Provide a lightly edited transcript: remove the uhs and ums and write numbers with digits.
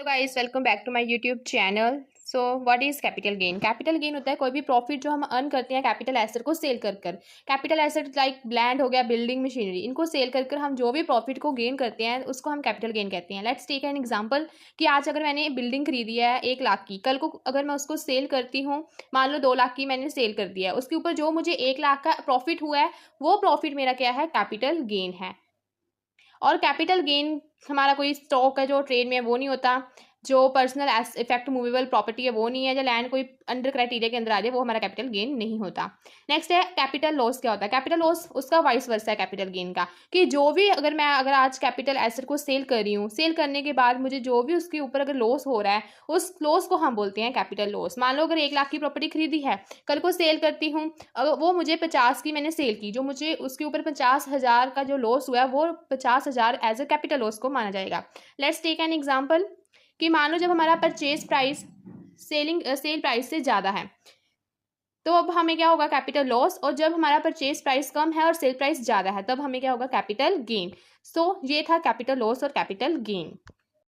Hello guys, welcome back to my YouTube channel. So what is capital gain? Capital gain होता है कोई भी profit जो हम अर्न करते हैं कैपिटल एसेट को सेल कर कर। कैपिटल एसेट लाइक लैंड हो गया, बिल्डिंग, मशीनरी, इनको सेल कर कर हम जो भी प्रॉफिट को गेन करते हैं उसको हम कैपिटल गेन कहते हैं। लेट्स टेक एन एग्जांपल कि आज अगर मैंने बिल्डिंग खरीदी है 1 लाख की, कल को अगर मैं उसको सेल करती हूँ, मान लो 2 लाख की मैंने सेल कर दिया है, उसके ऊपर जो मुझे 1 लाख का प्रॉफिट हुआ है वो प्रॉफिट मेरा क्या है? कैपिटल गेन है। और कैपिटल गेन हमारा कोई स्टॉक है जो ट्रेड में है वो नहीं होता, जो पर्सनल इफेक्ट मूवेबल प्रॉपर्टी है वो नहीं है, जो लैंड कोई अंडर क्राइटेरिया के अंदर आ जाए वो हमारा कैपिटल गेन नहीं होता। नेक्स्ट है कैपिटल लॉस। क्या होता है कैपिटल लॉस? उसका वाइस वर्सा है कैपिटल गेन का, कि जो भी अगर आज कैपिटल एसेट को सेल कर रही हूँ, सेल करने के बाद मुझे जो भी उसके ऊपर अगर लॉस हो रहा है उस लॉस को हम बोलते हैं कैपिटल लॉस। मान लो अगर 1 लाख की प्रॉपर्टी खरीदी है, कल को सेल करती हूँ, अगर वो मुझे 50 की मैंने सेल की, जो मुझे उसके ऊपर 50,000 का जो लॉस हुआ है वो 50,000 एज अ कैपिटल लॉस को माना जाएगा। लेट्स टेक एन एग्जाम्पल कि मान लो जब हमारा परचेज प्राइस सेल प्राइस से ज़्यादा है तो अब हमें क्या होगा? Capital loss. और जब हमारा परचेज प्राइस कम है और सेल प्राइस ज़्यादा है तब हमें क्या होगा? Capital gain. सो ये था कैपिटल लॉस और कैपिटल गेन।